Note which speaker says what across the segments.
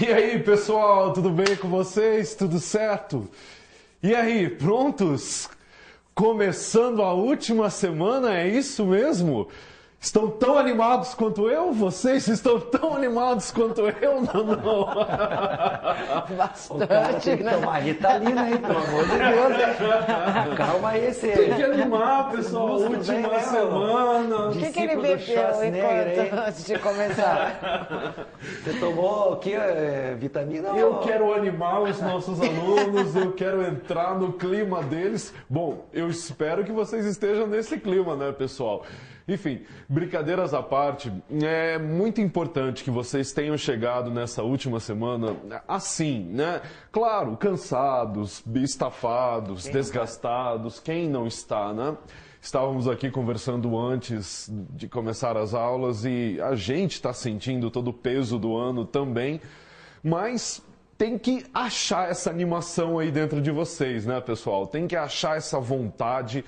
Speaker 1: E aí, pessoal, tudo bem com vocês? Tudo certo? E aí, prontos? Começando a última semana, é isso mesmo? Estão tão animados quanto eu? Vocês estão tão animados quanto eu? Não.
Speaker 2: Bastante, tem que tomar Ritalina, hein? Pelo amor de Deus, hein? Calma aí, você...
Speaker 1: Tem que animar, pessoal, última semana.
Speaker 2: O que ele bebeu antes de começar? Você tomou o que? Vitamina?
Speaker 1: Eu quero animar os nossos alunos, eu quero entrar no clima deles. Bom, eu espero que vocês estejam nesse clima, né, pessoal? Enfim, brincadeiras à parte, é muito importante que vocês tenham chegado nessa última semana assim, né? Claro, cansados, estafados, desgastados, quem não está, né? Estávamos aqui conversando antes de começar as aulas e a gente está sentindo todo o peso do ano também, mas tem que achar essa animação aí dentro de vocês, né, pessoal? Tem que achar essa vontade,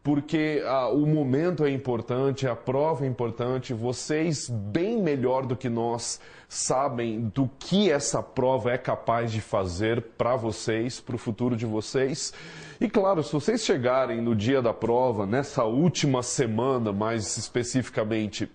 Speaker 1: porque o momento é importante, a prova é importante, vocês bem melhor do que nós sabem do que essa prova é capaz de fazer para vocês, para o futuro de vocês. E claro, se vocês chegarem no dia da prova, nessa última semana mais especificamente,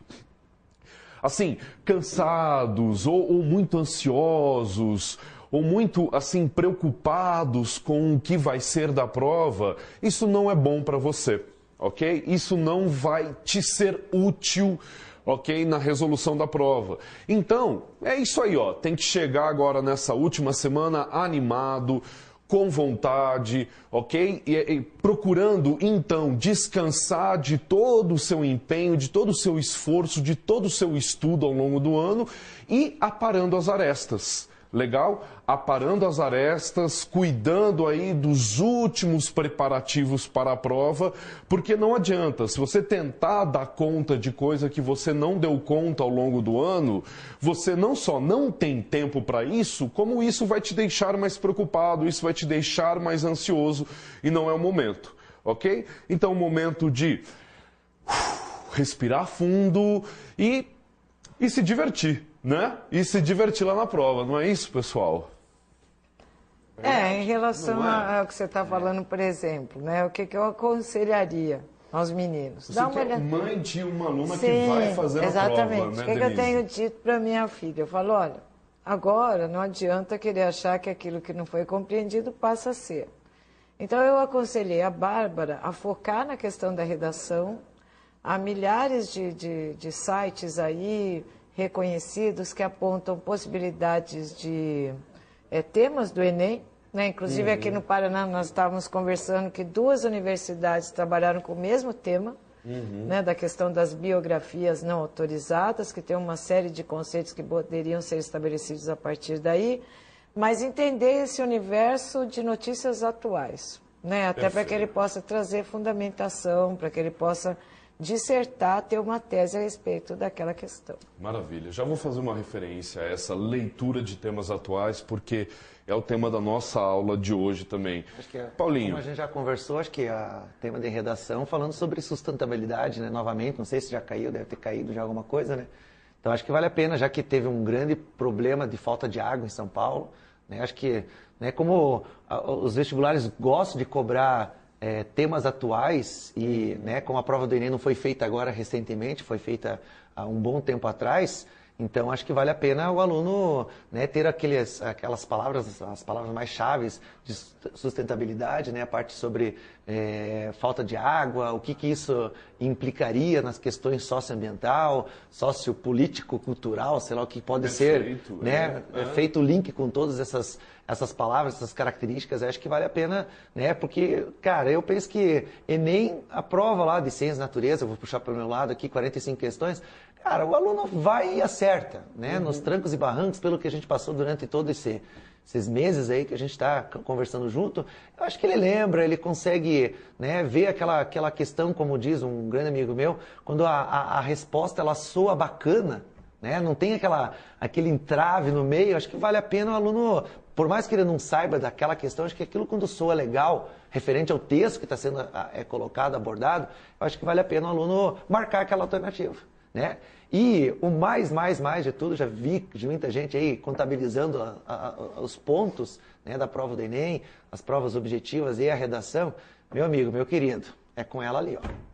Speaker 1: assim, cansados ou muito ansiosos, ou muito, assim, preocupados com o que vai ser da prova, isso não é bom para você, ok? Isso não vai te ser útil, ok? Na resolução da prova. Então, é isso aí, ó. Tem que chegar agora nessa última semana animado, com vontade, ok? E procurando, então, descansar de todo o seu empenho, de todo o seu esforço, de todo o seu estudo ao longo do ano e aparando as arestas. Legal? Aparando as arestas, cuidando aí dos últimos preparativos para a prova, porque não adianta, se você tentar dar conta de coisa que você não deu conta ao longo do ano, você não só não tem tempo para isso, como isso vai te deixar mais preocupado, isso vai te deixar mais ansioso e não é o momento, ok? Então, o momento de respirar fundo e se divertir. Né? E se divertir lá na prova, não é isso, pessoal?
Speaker 3: Em relação ao que você está falando, por exemplo, né? O que eu aconselharia aos meninos?
Speaker 1: Você que é mãe de uma aluna que vai fazer
Speaker 3: exatamente.
Speaker 1: A prova, né,
Speaker 3: O que eu tenho dito para minha filha? Eu falo, olha, agora não adianta querer achar que aquilo que não foi compreendido passa a ser. Então eu aconselhei a Bárbara a focar na questão da redação. Há milhares de sites aí reconhecidos que apontam possibilidades de temas do Enem, né? Inclusive aqui no Paraná nós estávamos conversando que 2 universidades trabalharam com o mesmo tema, né? Da questão das biografias não autorizadas, que tem uma série de conceitos que poderiam ser estabelecidos a partir daí, mas entender esse universo de notícias atuais, né? Até para que ele possa trazer fundamentação, para que ele possa dissertar, ter uma tese a respeito daquela questão.
Speaker 1: Maravilha. Já vou fazer uma referência a essa leitura de temas atuais, porque é o tema da nossa aula de hoje também.
Speaker 2: Acho que
Speaker 1: Paulinho.
Speaker 2: Como a gente já conversou, acho que é tema de redação, falando sobre sustentabilidade, né? Novamente, não sei se já caiu, deve ter caído já alguma coisa, né? Então, acho que vale a pena, já que teve um grande problema de falta de água em São Paulo, né? Acho que, né, como os vestibulares gostam de cobrar temas atuais e, né, como a prova do Enem não foi feita agora recentemente, foi feita há um bom tempo atrás, então acho que vale a pena o aluno, né, ter aquelas palavras, as palavras mais chaves de sustentabilidade, né, a parte sobre falta de água, o que isso implicaria nas questões socioambiental, sociopolítico-cultural, sei lá o que pode ser, né, feito o link com todas essas palavras, essas características, acho que vale a pena, né? Porque, cara, eu penso que Enem, a prova lá de Ciências da Natureza, eu vou puxar para o meu lado aqui, 45 questões, cara, o aluno vai e acerta, né? Nos trancos e barrancos, pelo que a gente passou durante todos esses meses aí que a gente está conversando junto, eu acho que ele lembra, ele consegue, né, ver aquela questão, como diz um grande amigo meu, quando a resposta ela soa bacana, né? Não tem aquele entrave no meio, acho que vale a pena o aluno, por mais que ele não saiba daquela questão, acho que aquilo quando soa legal, referente ao texto que está sendo colocado, abordado, eu acho que vale a pena o aluno marcar aquela alternativa. né? E o mais de tudo, já vi de muita gente aí contabilizando os pontos, né, da prova do Enem, as provas objetivas e a redação. Meu amigo, meu querido, é com ela ali, ó.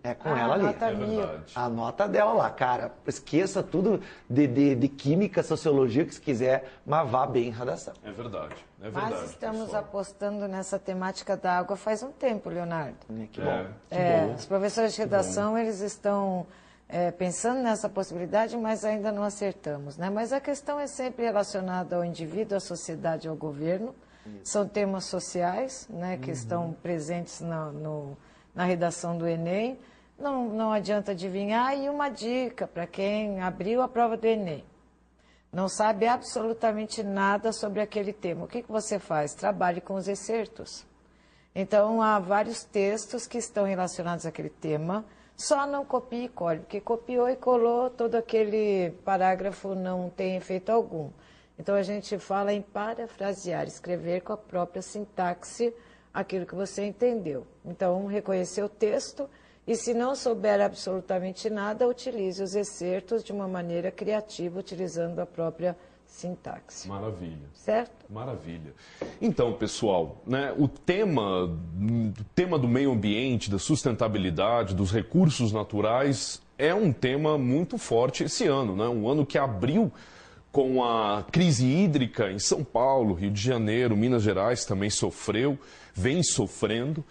Speaker 2: É com ela ali.
Speaker 3: Nota mil.
Speaker 2: A nota dela lá, cara. Esqueça tudo de química, sociologia, que se quiser, mas vá bem em redação.
Speaker 1: É verdade, é verdade.
Speaker 3: Mas estamos
Speaker 1: pessoal.
Speaker 3: apostando nessa temática da água faz um tempo, Leonardo.
Speaker 2: Que bom.
Speaker 1: Que bom.
Speaker 3: Os professores de redação, eles estão pensando nessa possibilidade, mas ainda não acertamos, né? Mas a questão é sempre relacionada ao indivíduo, à sociedade, ao governo. São temas sociais, né, que estão presentes na redação do Enem. Não adianta adivinhar. E uma dica para quem abriu a prova do Enem. Não sabe absolutamente nada sobre aquele tema. O que você faz? Trabalhe com os excertos. Então, há vários textos que estão relacionados àquele tema. Só não copie e cole, porque copiou e colou, todo aquele parágrafo não tem efeito algum. Então, a gente fala em parafrasear, escrever com a própria sintaxe aquilo que você entendeu. Então, reconhecer o texto e, se não souber absolutamente nada, utilize os excertos de uma maneira criativa, utilizando a própria sintaxe.
Speaker 1: Maravilha.
Speaker 3: Certo?
Speaker 1: Maravilha. Então, pessoal, né, o tema do meio ambiente, da sustentabilidade, dos recursos naturais, é um tema muito forte esse ano, né? Um ano que abriu com a crise hídrica em São Paulo, Rio de Janeiro, Minas Gerais também sofreu, vem sofrendo,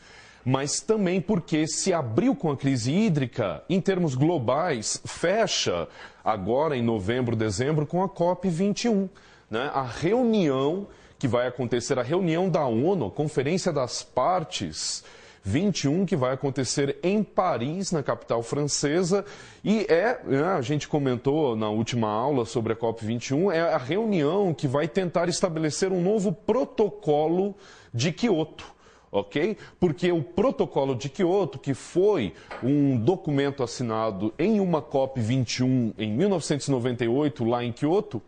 Speaker 1: mas também porque se abriu com a crise hídrica, em termos globais, fecha agora em novembro, dezembro, com a COP21, né? A reunião que vai acontecer, a reunião da ONU, a Conferência das Partes 21, que vai acontecer em Paris, na capital francesa, e a gente comentou na última aula sobre a COP21, é a reunião que vai tentar estabelecer um novo protocolo de Quioto. Ok? Porque o protocolo de Quioto, que foi um documento assinado em uma COP21 em 1998, lá em Quioto,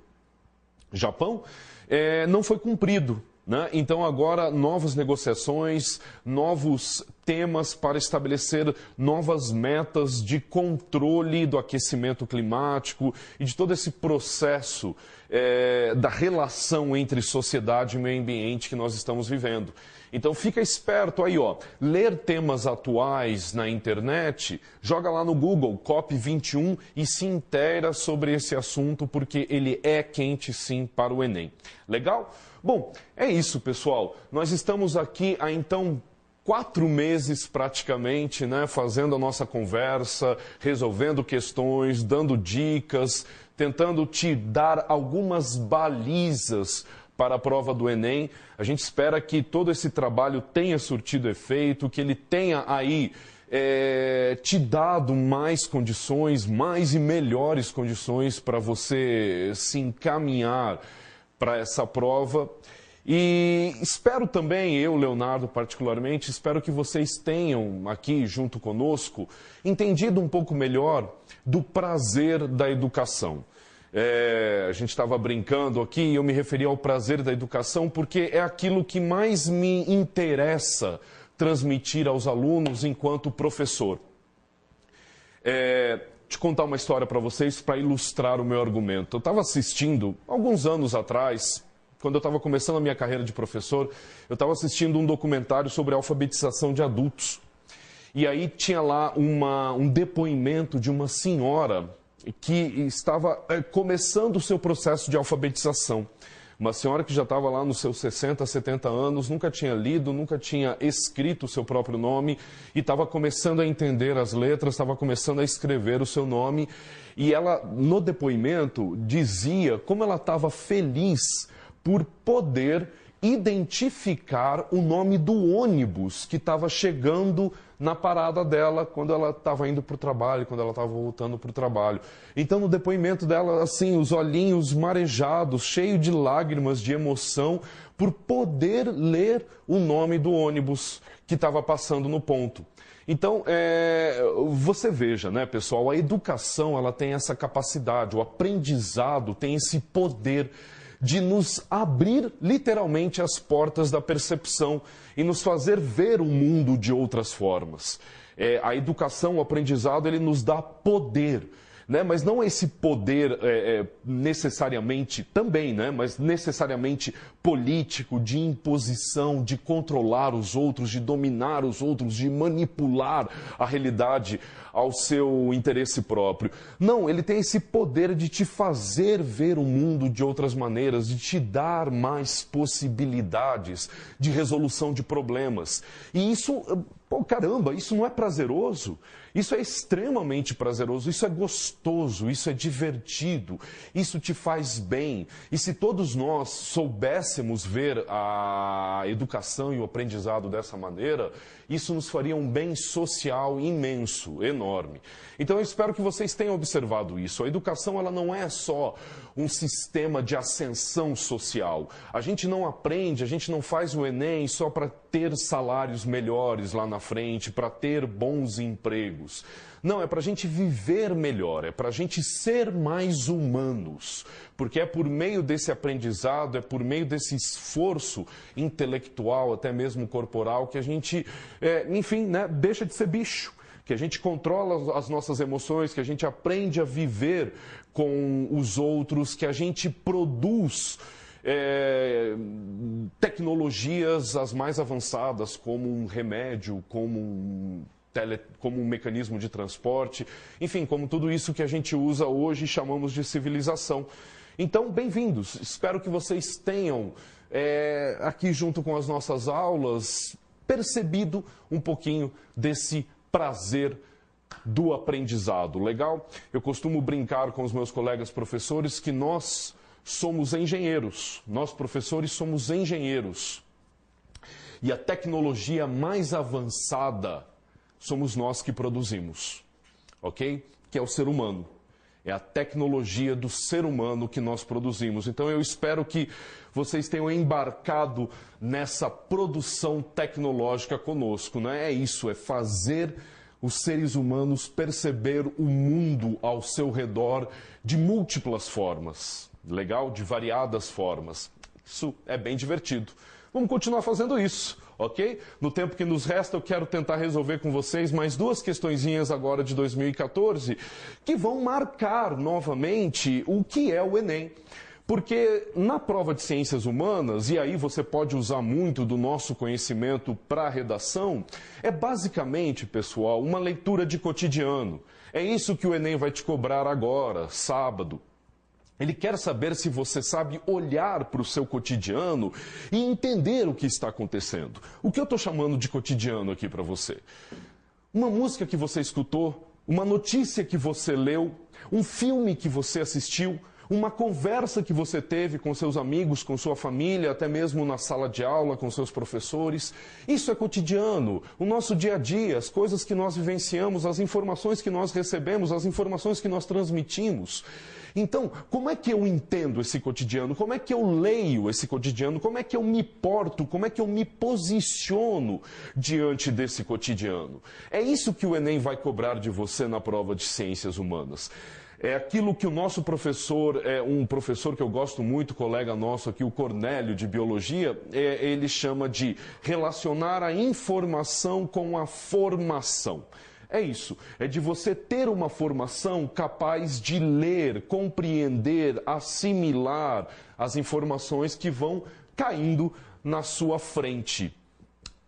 Speaker 1: Japão, não foi cumprido. Né? Então, agora, novas negociações, novos temas para estabelecer novas metas de controle do aquecimento climático e de todo esse processo da relação entre sociedade e meio ambiente que nós estamos vivendo. Então, fica esperto aí, ó. Ler temas atuais na internet, joga lá no Google, COP21, e se inteira sobre esse assunto, porque ele é quente, sim, para o Enem. Legal? Bom, é isso, pessoal. Nós estamos aqui há, então, 4 meses praticamente, né, fazendo a nossa conversa, resolvendo questões, dando dicas, tentando te dar algumas balizas para a prova do Enem. A gente espera que todo esse trabalho tenha surtido efeito, que ele tenha aí te dado mais condições, mais e melhores condições para você se encaminhar para essa prova. E espero também, eu, Leonardo, particularmente, espero que vocês tenham aqui junto conosco entendido um pouco melhor do prazer da educação. A gente estava brincando aqui e eu me referi ao prazer da educação porque é aquilo que mais me interessa transmitir aos alunos enquanto professor. Te contar uma história para vocês para ilustrar o meu argumento. Eu estava assistindo, alguns anos atrás, quando eu estava começando a minha carreira de professor, eu estava assistindo um documentário sobre a alfabetização de adultos. E aí tinha lá um depoimento de uma senhora que estava começando o seu processo de alfabetização. Uma senhora que já estava lá nos seus 60, 70 anos, nunca tinha lido, nunca tinha escrito o seu próprio nome e estava começando a entender as letras, estava começando a escrever o seu nome. E ela, no depoimento, dizia como ela estava feliz por poder identificar o nome do ônibus que estava chegando na parada dela quando ela estava indo para o trabalho, quando ela estava voltando para o trabalho. Então, no depoimento dela, assim, os olhinhos marejados, cheio de lágrimas, de emoção, por poder ler o nome do ônibus que estava passando no ponto. Então, você veja, né, pessoal, a educação ela tem essa capacidade, o aprendizado tem esse poder de nos abrir literalmente as portas da percepção e nos fazer ver o mundo de outras formas. A educação, o aprendizado, ele nos dá poder. Né? Mas não esse poder necessariamente, também, né? Mas necessariamente político, de imposição, de controlar os outros, de dominar os outros, de manipular a realidade ao seu interesse próprio. Não, ele tem esse poder de te fazer ver o mundo de outras maneiras, de te dar mais possibilidades de resolução de problemas. E isso, pô, caramba, isso não é prazeroso? Isso é extremamente prazeroso, isso é gostoso, isso é divertido, isso te faz bem. E se todos nós soubéssemos ver a educação e o aprendizado dessa maneira, isso nos faria um bem social imenso, enorme. Então eu espero que vocês tenham observado isso. A educação, ela não é só um sistema de ascensão social. A gente não aprende, a gente não faz o Enem só para ter salários melhores lá na frente, para ter bons empregos. Não, é para a gente viver melhor, é para a gente ser mais humanos. Porque é por meio desse aprendizado, é por meio desse esforço intelectual, até mesmo corporal, que a gente, enfim, né, deixa de ser bicho. Que a gente controla as nossas emoções, que a gente aprende a viver com os outros, que a gente produz tecnologias as mais avançadas, como um remédio, como um mecanismo de transporte, enfim, como tudo isso que a gente usa hoje e chamamos de civilização. Então, bem-vindos. Espero que vocês tenham, aqui junto com as nossas aulas, percebido um pouquinho desse prazer do aprendizado. Legal? Eu costumo brincar com os meus colegas professores que nós somos engenheiros. Nós, professores, somos engenheiros. E a tecnologia mais avançada somos nós que produzimos, ok? Que é o ser humano. É a tecnologia do ser humano que nós produzimos. Então eu espero que vocês tenham embarcado nessa produção tecnológica conosco, né? É isso, é fazer os seres humanos perceber o mundo ao seu redor de múltiplas formas, legal? De variadas formas. Isso é bem divertido. Vamos continuar fazendo isso, ok? No tempo que nos resta, eu quero tentar resolver com vocês mais duas questõezinhas agora de 2014 que vão marcar novamente o que é o Enem. Porque na prova de ciências humanas, e aí você pode usar muito do nosso conhecimento para a redação, é basicamente, pessoal, uma leitura de cotidiano. É isso que o Enem vai te cobrar agora, sábado. Ele quer saber se você sabe olhar para o seu cotidiano e entender o que está acontecendo. O que eu estou chamando de cotidiano aqui para você? Uma música que você escutou, uma notícia que você leu, um filme que você assistiu, uma conversa que você teve com seus amigos, com sua família, até mesmo na sala de aula, com seus professores. Isso é cotidiano, o nosso dia a dia, as coisas que nós vivenciamos, as informações que nós recebemos, as informações que nós transmitimos. Então, como é que eu entendo esse cotidiano? Como é que eu leio esse cotidiano? Como é que eu me porto? Como é que eu me posiciono diante desse cotidiano? É isso que o Enem vai cobrar de você na prova de ciências humanas. É aquilo que o nosso professor, um professor que eu gosto muito, colega nosso aqui, o Cornélio, de Biologia, ele chama de relacionar a informação com a formação. É isso, é de você ter uma formação capaz de ler, compreender, assimilar as informações que vão caindo na sua frente.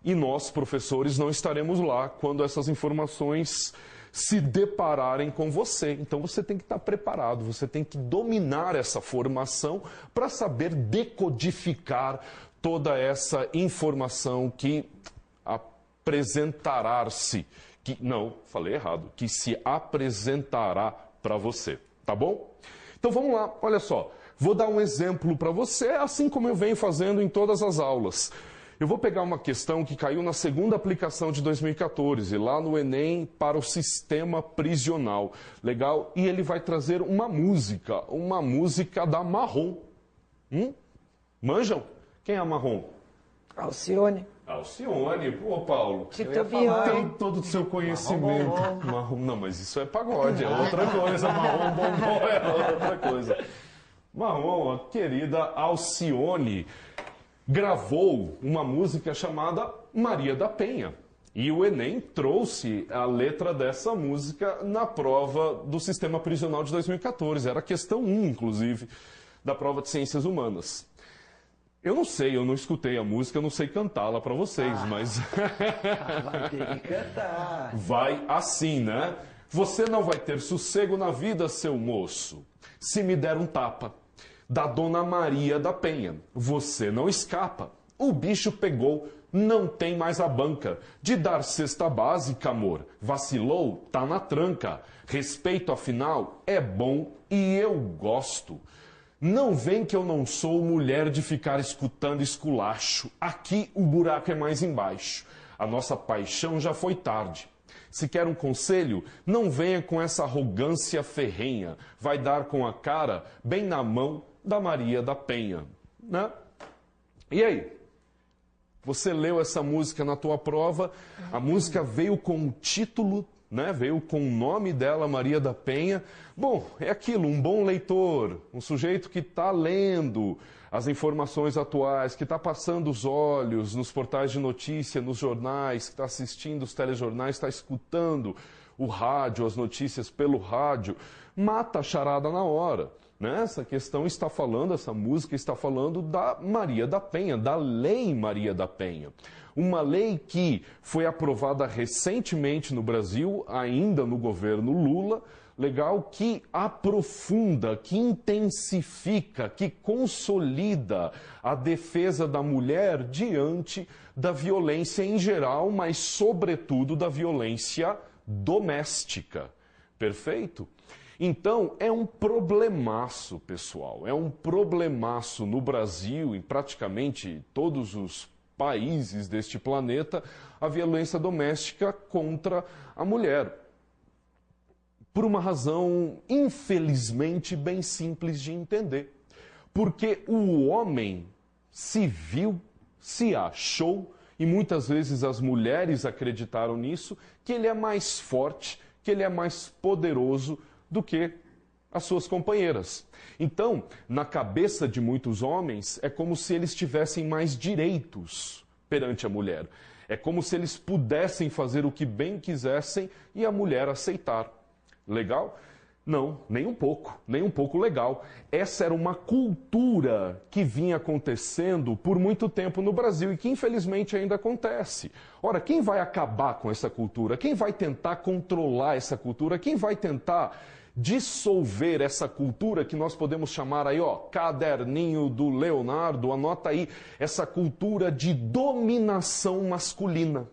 Speaker 1: E nós, professores, não estaremos lá quando essas informações se depararem com você. Então você tem que estar preparado, você tem que dominar essa formação para saber decodificar toda essa informação que apresentará-se. Não, falei errado, que se apresentará para você, tá bom? Então vamos lá, olha só, vou dar um exemplo para você, assim como eu venho fazendo em todas as aulas. Eu vou pegar uma questão que caiu na segunda aplicação de 2014, lá no Enem, para o sistema prisional, legal? E ele vai trazer uma música da Marrom. Manjam? Quem é a Marrom?
Speaker 3: Alcione.
Speaker 1: Alcione, pô, Paulo.
Speaker 3: Titubeou.
Speaker 1: Tem todo o seu conhecimento. Marrom, não, mas isso é pagode, é outra coisa. Marrom, bombom é outra coisa. Marrom, a querida Alcione, gravou uma música chamada Maria da Penha. E o Enem trouxe a letra dessa música na prova do Sistema Prisional de 2014. Era a questão 1, inclusive, da prova de Ciências Humanas. Eu não sei, eu não escutei a música, eu não sei cantá-la para vocês, mas...
Speaker 2: Vai ter que cantar.
Speaker 1: Vai assim, né? Você não vai ter sossego na vida, seu moço, se me der um tapa. Da Dona Maria da Penha, você não escapa. O bicho pegou, não tem mais a banca. De dar cesta básica, amor, vacilou, tá na tranca. Respeito, afinal, é bom e eu gosto. Não vem que eu não sou mulher de ficar escutando esculacho. Aqui o buraco é mais embaixo. A nossa paixão já foi tarde. Se quer um conselho, não venha com essa arrogância ferrenha. Vai dar com a cara bem na mão da Maria da Penha, né? E aí? Você leu essa música na tua prova, a música veio com o título, né? Veio com o nome dela, Maria da Penha. Bom, é aquilo, um bom leitor, um sujeito que está lendo as informações atuais, que está passando os olhos nos portais de notícia, nos jornais, que está assistindo os telejornais, está escutando o rádio, as notícias pelo rádio, mata a charada na hora. Né? Essa questão está falando, essa música está falando da Maria da Penha, da Lei Maria da Penha. Uma lei que foi aprovada recentemente no Brasil, ainda no governo Lula, legal, que aprofunda, que intensifica, que consolida a defesa da mulher diante da violência em geral, mas sobretudo da violência doméstica. Perfeito? Então, é um problemaço, pessoal, é um problemaço no Brasil, em praticamente todos os países deste planeta, a violência doméstica contra a mulher. Por uma razão, infelizmente, bem simples de entender. Porque o homem se viu, se achou, e muitas vezes as mulheres acreditaram nisso, que ele é mais forte, que ele é mais poderoso do que as suas companheiras. Então, na cabeça de muitos homens, é como se eles tivessem mais direitos perante a mulher. É como se eles pudessem fazer o que bem quisessem e a mulher aceitar. Legal? Não, nem um pouco legal. Essa era uma cultura que vinha acontecendo por muito tempo no Brasil e que infelizmente ainda acontece. Ora, quem vai acabar com essa cultura? Quem vai tentar controlar essa cultura? Quem vai tentar dissolver essa cultura que nós podemos chamar aí, ó, caderninho do Leonardo, anota aí, essa cultura de dominação masculina.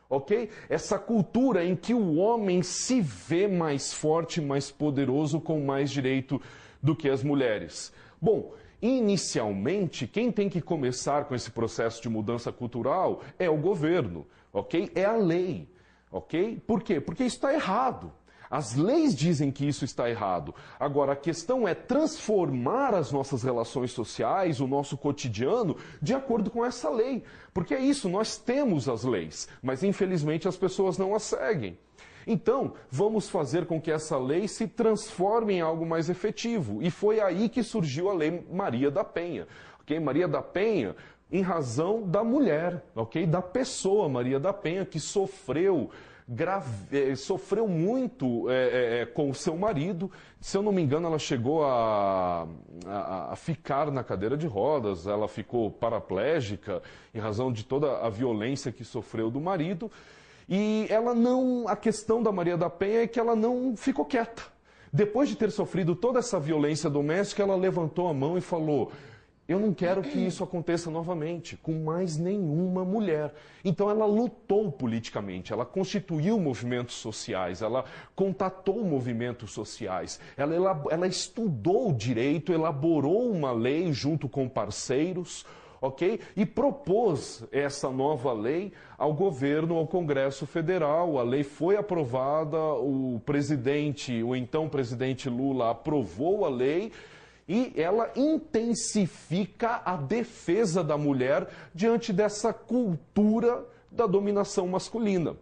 Speaker 1: Ok? Essa cultura em que o homem se vê mais forte, mais poderoso, com mais direito do que as mulheres. Bom, inicialmente, quem tem que começar com esse processo de mudança cultural é o governo, ok? É a lei, ok? Por quê? Porque isso está errado. As leis dizem que isso está errado. Agora, a questão é transformar as nossas relações sociais, o nosso cotidiano, de acordo com essa lei. Porque é isso, nós temos as leis, mas infelizmente as pessoas não as seguem. Então, vamos fazer com que essa lei se transforme em algo mais efetivo. E foi aí que surgiu a Lei Maria da Penha. Okay? Maria da Penha, em razão da mulher, okay? Da pessoa Maria da Penha, que sofreu muito com o seu marido. Se eu não me engano, ela chegou a ficar na cadeira de rodas, ela ficou paraplégica em razão de toda a violência que sofreu do marido. E a questão da Maria da Penha é que ela não ficou quieta. Depois de ter sofrido toda essa violência doméstica, ela levantou a mão e falou: eu não quero que isso aconteça novamente, com mais nenhuma mulher. Então ela lutou politicamente, ela constituiu movimentos sociais, ela contatou movimentos sociais, ela estudou o direito, elaborou uma lei junto com parceiros, ok? E propôs essa nova lei ao governo, ao Congresso Federal. A lei foi aprovada, o então presidente Lula aprovou a lei, e ela intensifica a defesa da mulher diante dessa cultura da dominação masculina.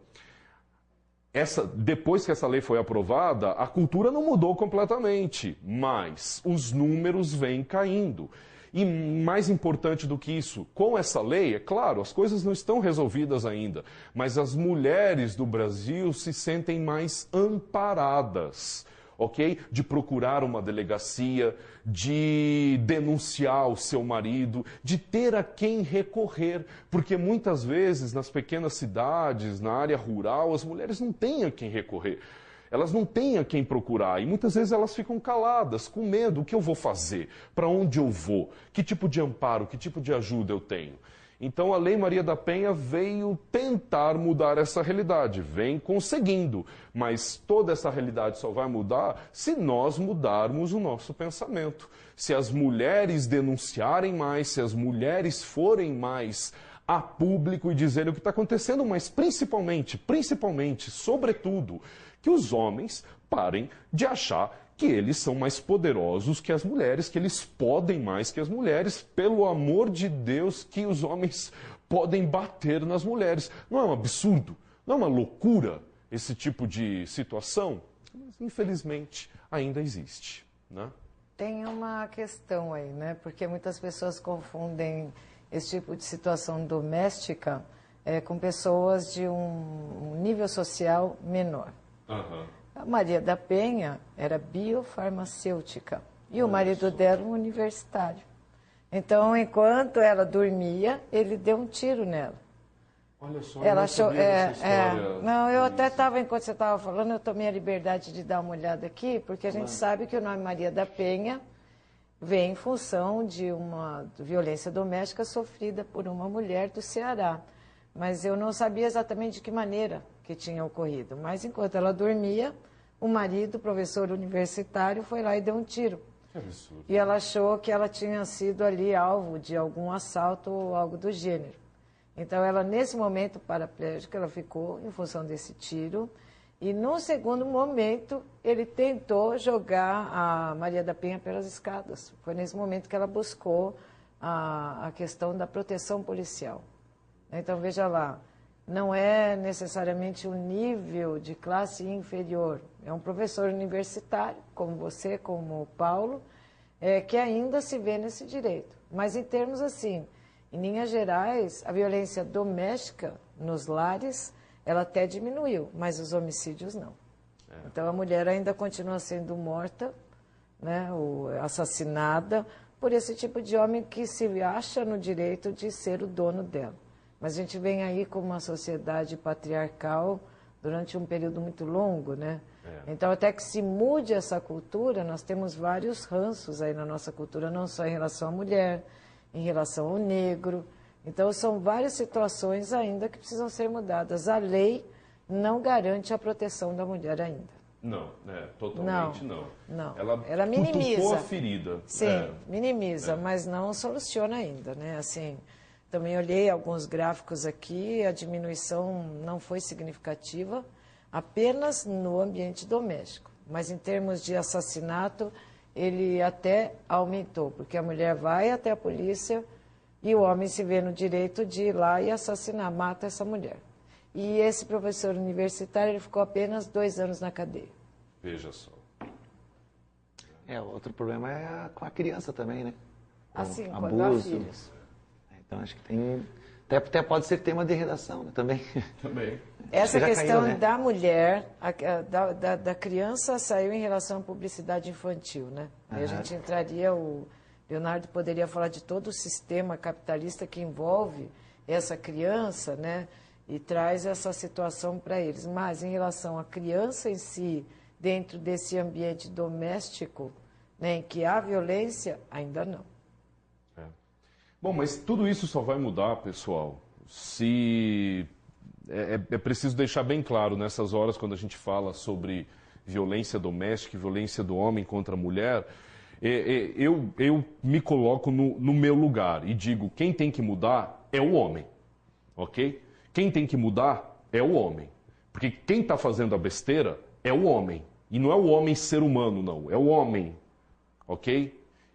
Speaker 1: Depois que essa lei foi aprovada, a cultura não mudou completamente, mas os números vêm caindo. E mais importante do que isso, com essa lei, é claro, as coisas não estão resolvidas ainda, mas as mulheres do Brasil se sentem mais amparadas, ok? De procurar uma delegacia, de denunciar o seu marido, de ter a quem recorrer, porque muitas vezes nas pequenas cidades, na área rural, as mulheres não têm a quem recorrer. Elas não têm a quem procurar e muitas vezes elas ficam caladas, com medo. O que eu vou fazer? Para onde eu vou? Que tipo de amparo, que tipo de ajuda eu tenho? Então a Lei Maria da Penha veio tentar mudar essa realidade, vem conseguindo, mas toda essa realidade só vai mudar se nós mudarmos o nosso pensamento. Se as mulheres denunciarem mais, se as mulheres forem mais a público e dizerem o que está acontecendo, mas principalmente, sobretudo, que os homens parem de achar que eles são mais poderosos que as mulheres, que eles podem mais que as mulheres, pelo amor de Deus, que os homens podem bater nas mulheres. Não é um absurdo? Não é uma loucura esse tipo de situação? Mas, infelizmente, ainda existe, né?
Speaker 3: Tem uma questão aí, né? Porque muitas pessoas confundem esse tipo de situação doméstica com pessoas de um nível social menor.
Speaker 1: Uhum.
Speaker 3: A Maria da Penha era biofarmacêutica e o marido dela um universitário. Então, enquanto ela dormia, ele deu um tiro nela.
Speaker 1: Olha só,
Speaker 3: Ela
Speaker 1: eu
Speaker 3: achou,
Speaker 1: não sabia dessa história.
Speaker 3: não, eu até estava, enquanto você estava falando, eu tomei a liberdade de dar uma olhada aqui, porque a gente sabe que o nome Maria da Penha vem em função de uma violência doméstica sofrida por uma mulher do Ceará. Mas eu não sabia exatamente de que maneira que tinha ocorrido. Mas enquanto ela dormia, o marido, professor universitário, foi lá e deu um tiro.
Speaker 1: Que absurdo.
Speaker 3: E ela achou que ela tinha sido ali alvo de algum assalto ou algo do gênero. Então ela, nesse momento paraplégica, ela ficou em função desse tiro. E num segundo momento, ele tentou jogar a Maria da Penha pelas escadas. Foi nesse momento que ela buscou a questão da proteção policial. Então, veja lá, não é necessariamente um nível de classe inferior. É um professor universitário, como você, como o Paulo, que ainda se vê nesse direito. Mas em termos assim, em linhas gerais, a violência doméstica nos lares, ela até diminuiu, mas os homicídios não. Então, a mulher ainda continua sendo morta, né, ou assassinada, por esse tipo de homem que se acha no direito de ser o dono dela. Mas a gente vem aí com uma sociedade patriarcal durante um período muito longo, né? Então, até que se mude essa cultura, nós temos vários ranços aí na nossa cultura, não só em relação à mulher, em relação ao negro. Então, são várias situações ainda que precisam ser mudadas. A lei não garante a proteção da mulher ainda.
Speaker 1: Não, totalmente não.
Speaker 3: Não.
Speaker 1: Ela
Speaker 3: minimiza.
Speaker 1: cutucou a ferida.
Speaker 3: Sim, minimiza, mas não soluciona ainda, né? Assim, também olhei alguns gráficos aqui, a diminuição não foi significativa, apenas no ambiente doméstico. Mas em termos de assassinato, ele até aumentou, porque a mulher vai até a polícia e o homem se vê no direito de ir lá e assassinar, mata essa mulher. E esse professor universitário, ele ficou apenas 2 anos na cadeia.
Speaker 1: Veja só.
Speaker 2: Outro problema é com a criança também, né?
Speaker 3: Assim,
Speaker 2: Com
Speaker 3: quando há
Speaker 2: abuso.
Speaker 3: filhos.
Speaker 2: Então, acho que tem... Até pode ser tema de redação, né? Também.
Speaker 1: Também.
Speaker 3: Essa
Speaker 2: Já
Speaker 3: questão
Speaker 2: caiu, né?
Speaker 3: da mulher, da criança, saiu em relação à publicidade infantil, né? Aí a gente entraria, o Leonardo poderia falar de todo o sistema capitalista que envolve essa criança, né? E traz essa situação para eles. Mas em relação à criança em si, dentro desse ambiente doméstico, né, em que há violência, ainda não.
Speaker 1: Bom, mas tudo isso só vai mudar, pessoal, se... É preciso deixar bem claro nessas horas, quando a gente fala sobre violência doméstica e violência do homem contra a mulher, eu me coloco no meu lugar e digo, quem tem que mudar é o homem, ok? Quem tem que mudar é o homem. Porque quem está fazendo a besteira é o homem. E não é o homem ser humano, não. É o homem, ok?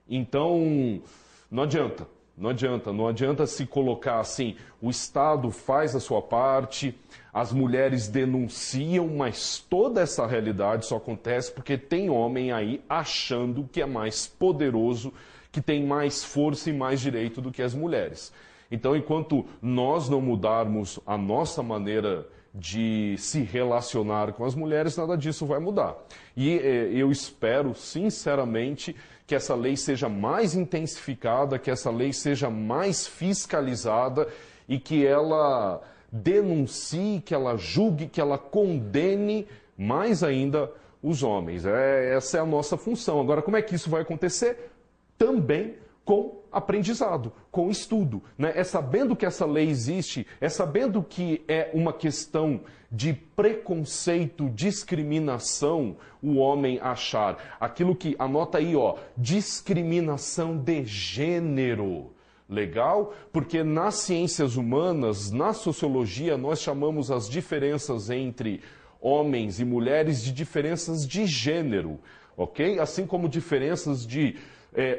Speaker 1: Então, não adianta. Não adianta se colocar assim, o Estado faz a sua parte, as mulheres denunciam, mas toda essa realidade só acontece porque tem homem aí achando que é mais poderoso que têm mais força e mais direito do que as mulheres. Então, enquanto nós não mudarmos a nossa maneira de se relacionar com as mulheres, nada disso vai mudar. E eu espero, sinceramente, que essa lei seja mais intensificada, que essa lei seja mais fiscalizada e que ela denuncie, que ela julgue, que ela condene mais ainda os homens. Essa é a nossa função. Agora, como é que isso vai acontecer? Também com aprendizado, com estudo. Né? É sabendo que essa lei existe, é sabendo que é uma questão de preconceito, discriminação, o homem achar aquilo que, anota aí, ó, discriminação de gênero. Legal? Porque nas ciências humanas, na sociologia, nós chamamos as diferenças entre homens e mulheres de diferenças de gênero, ok? Assim como diferenças de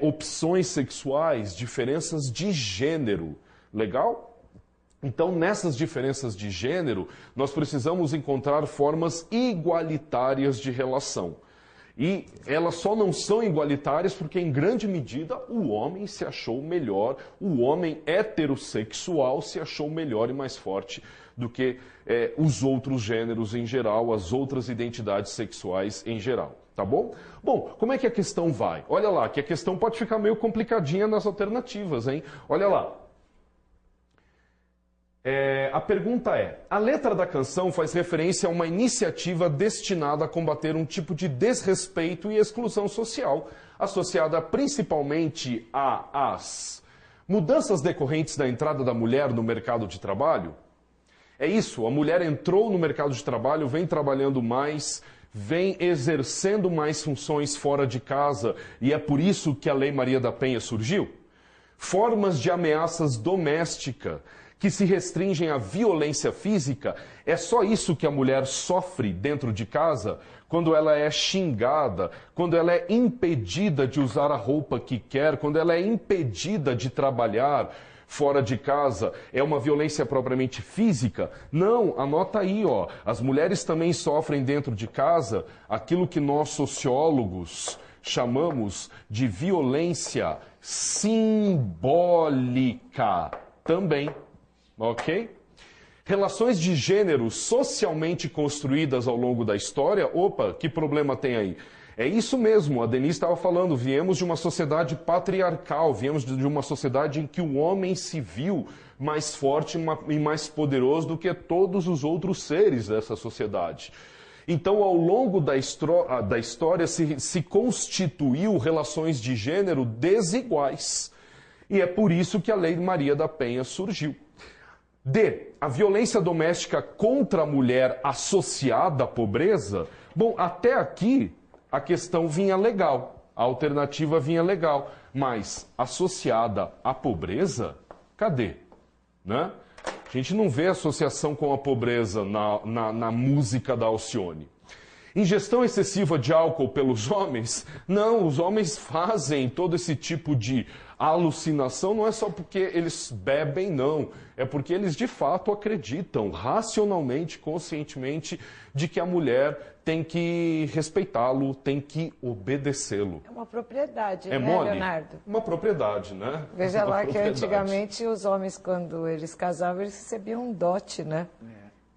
Speaker 1: opções sexuais, diferenças de gênero. Legal? Então, nessas diferenças de gênero, nós precisamos encontrar formas igualitárias de relação. E elas só não são igualitárias porque, em grande medida, o homem se achou melhor, o homem heterossexual se achou melhor e mais forte do que os outros gêneros em geral, as outras identidades sexuais em geral. Tá bom? Bom, como é que a questão vai? Olha lá, que a questão pode ficar meio complicadinha nas alternativas, hein? Olha lá. A pergunta é: a letra da canção faz referência a uma iniciativa destinada a combater um tipo de desrespeito e exclusão social, associada principalmente às mudanças decorrentes da entrada da mulher no mercado de trabalho? É isso, a mulher entrou no mercado de trabalho, vem trabalhando mais, vem exercendo mais funções fora de casa, e é por isso que a Lei Maria da Penha surgiu? Formas de ameaças domésticas que se restringem à violência física, é só isso que a mulher sofre dentro de casa, quando ela é xingada, quando ela é impedida de usar a roupa que quer, quando ela é impedida de trabalhar fora de casa, é uma violência propriamente física? Não, anota aí, ó. As mulheres também sofrem dentro de casa aquilo que nós sociólogos chamamos de violência simbólica também. Ok? Relações de gênero socialmente construídas ao longo da história, opa, que problema tem aí? É isso mesmo, a Denise estava falando, viemos de uma sociedade patriarcal, viemos de uma sociedade em que o homem se viu mais forte e mais poderoso do que todos os outros seres dessa sociedade. Então, ao longo da história, se constituiu relações de gênero desiguais. E é por isso que a Lei Maria da Penha surgiu. A violência doméstica contra a mulher associada à pobreza. Bom, até aqui a questão vinha legal, a alternativa vinha legal, mas associada à pobreza, cadê? Né? A gente não vê associação com a pobreza na música da Alcione. Ingestão excessiva de álcool pelos homens? Não, os homens fazem todo esse tipo de alucinação, não é só porque eles bebem, não. É porque eles de fato acreditam, racionalmente, conscientemente, de que a mulher tem que respeitá-lo, tem que obedecê-lo.
Speaker 3: É uma propriedade,
Speaker 1: né,
Speaker 3: mole? Leonardo?
Speaker 1: Uma propriedade, né?
Speaker 3: Veja lá que antigamente os homens, quando eles casavam, eles recebiam um dote, né?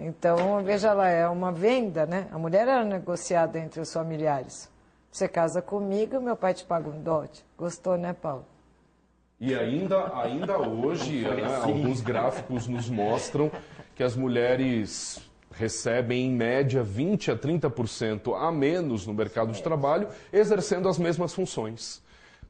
Speaker 3: Então, veja lá, é uma venda, né? A mulher era negociada entre os familiares. Você casa comigo, meu pai te paga um dote. Gostou, né, Paulo?
Speaker 1: E ainda hoje, né, alguns gráficos nos mostram que as mulheres recebem, em média, 20% a 30% a menos no mercado de trabalho, exercendo as mesmas funções.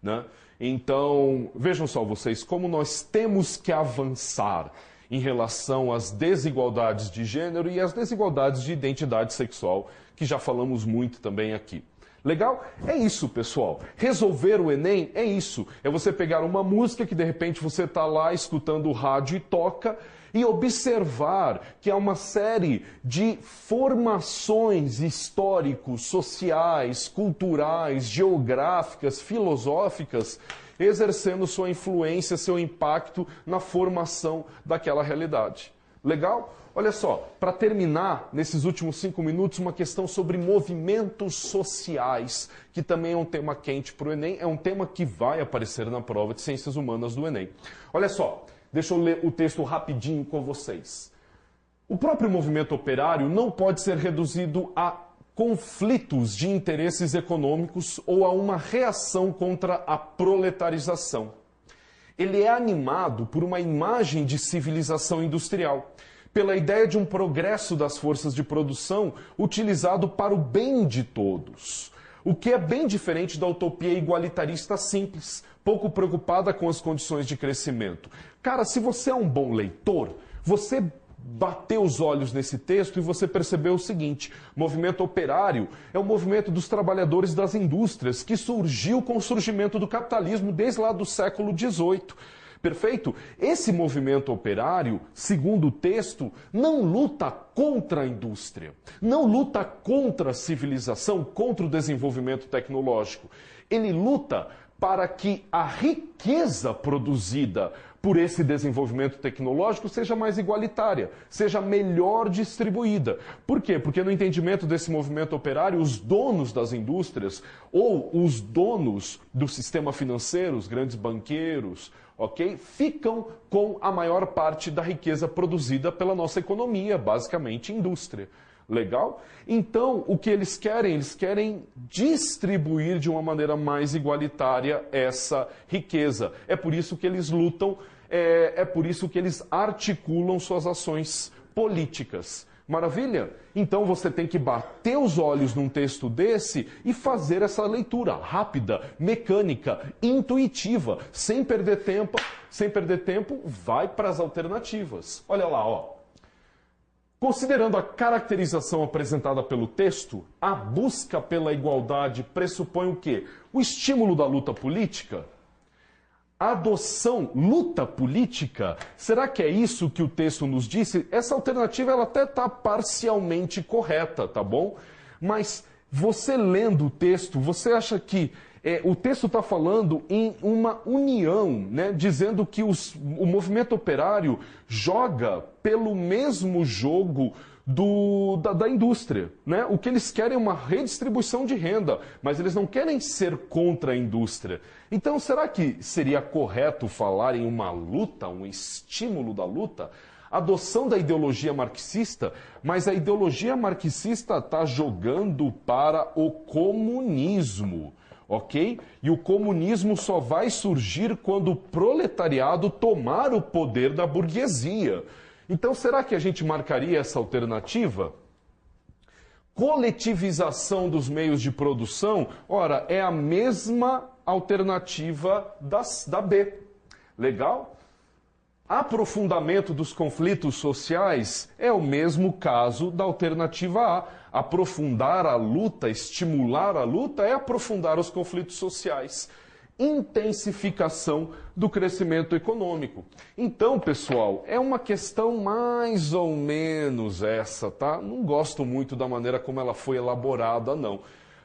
Speaker 1: Né? Então, vejam só vocês, como nós temos que avançar em relação às desigualdades de gênero e às desigualdades de identidade sexual, que já falamos muito também aqui. Legal? É isso, pessoal. Resolver o Enem é isso. É você pegar uma música que de repente você está lá escutando o rádio e toca e observar que há uma série de formações históricos, sociais, culturais, geográficas, filosóficas, exercendo sua influência, seu impacto na formação daquela realidade. Legal? Olha só, para terminar, nesses últimos 5 minutos, uma questão sobre movimentos sociais, que também é um tema quente para o Enem, é um tema que vai aparecer na prova de Ciências Humanas do Enem. Olha só, deixa eu ler o texto rapidinho com vocês. O próprio movimento operário não pode ser reduzido a conflitos de interesses econômicos ou a uma reação contra a proletarização. Ele é animado por uma imagem de civilização industrial, pela ideia de um progresso das forças de produção utilizado para o bem de todos. O que é bem diferente da utopia igualitarista simples, pouco preocupada com as condições de crescimento. Cara, se você é um bom leitor, você bateu os olhos nesse texto e você percebeu o seguinte: o movimento operário é o movimento dos trabalhadores das indústrias que surgiu com o surgimento do capitalismo desde lá do século XVIII. Perfeito? Esse movimento operário, segundo o texto, não luta contra a indústria, não luta contra a civilização, contra o desenvolvimento tecnológico. Ele luta para que a riqueza produzida por esse desenvolvimento tecnológico seja mais igualitária, seja melhor distribuída. Por quê? Porque no entendimento desse movimento operário, os donos das indústrias ou os donos do sistema financeiro, os grandes banqueiros, ok? Ficam com a maior parte da riqueza produzida pela nossa economia, basicamente indústria. Legal? Então, o que eles querem? Eles querem distribuir de uma maneira mais igualitária essa riqueza. É por isso que eles lutam, é por isso que eles articulam suas ações políticas. Maravilha? Então você tem que bater os olhos num texto desse e fazer essa leitura rápida, mecânica, intuitiva, sem perder tempo. Sem perder tempo, vai para as alternativas. Olha lá, ó. Considerando a caracterização apresentada pelo texto, a busca pela igualdade pressupõe o quê? O estímulo da luta política? A adoção, luta política? Será que é isso que o texto nos disse? Essa alternativa ela até está parcialmente correta, tá bom? Mas você lendo o texto, você acha que o texto está falando em uma união, né? Dizendo que o movimento operário joga pelo mesmo jogo da indústria, né? O que eles querem é uma redistribuição de renda, mas eles não querem ser contra a indústria. Então, será que seria correto falar em uma luta, um estímulo da luta? Adoção da ideologia marxista, mas a ideologia marxista está jogando para o comunismo. Ok? E o comunismo só vai surgir quando o proletariado tomar o poder da burguesia. Então, será que a gente marcaria essa alternativa? Coletivização dos meios de produção, ora, é a mesma alternativa da B. Legal? Aprofundamento dos conflitos sociais é o mesmo caso da alternativa A. Aprofundar a luta, estimular a luta é aprofundar os conflitos sociais. Intensificação do crescimento econômico. Então, pessoal, é uma questão mais ou menos essa, tá? Não gosto muito da maneira como ela foi elaborada, não.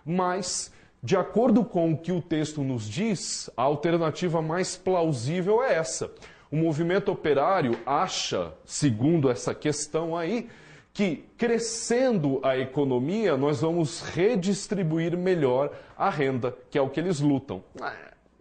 Speaker 1: Mas, de acordo com o que o texto nos diz, a alternativa mais plausível é essa. O movimento operário acha, segundo essa questão aí, que crescendo a economia nós vamos redistribuir melhor a renda, que é o que eles lutam.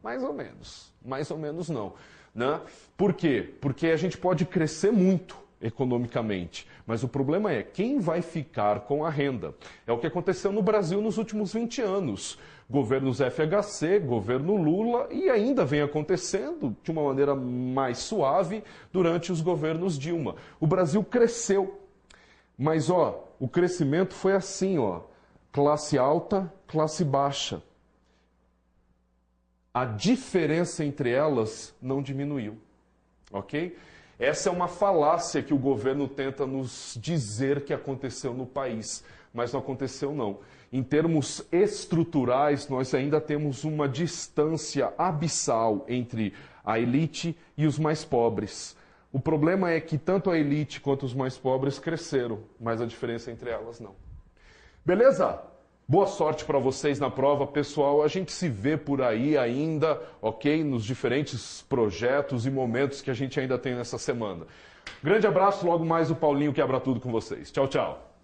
Speaker 1: Mais ou menos não, né? Por quê? Porque a gente pode crescer muito economicamente, mas o problema é quem vai ficar com a renda. É o que aconteceu no Brasil nos últimos 20 anos. Governos FHC, governo Lula, e ainda vem acontecendo de uma maneira mais suave durante os governos Dilma. O Brasil cresceu, mas o crescimento foi assim, classe alta, classe baixa. A diferença entre elas não diminuiu, ok? Essa é uma falácia que o governo tenta nos dizer que aconteceu no país, mas não aconteceu não. Em termos estruturais, nós ainda temos uma distância abissal entre a elite e os mais pobres. O problema é que tanto a elite quanto os mais pobres cresceram, mas a diferença entre elas não. Beleza? Boa sorte para vocês na prova, pessoal. A gente se vê por aí ainda, ok? Nos diferentes projetos e momentos que a gente ainda tem nessa semana. Grande abraço, logo mais o Paulinho quebra tudo com vocês. Tchau, tchau.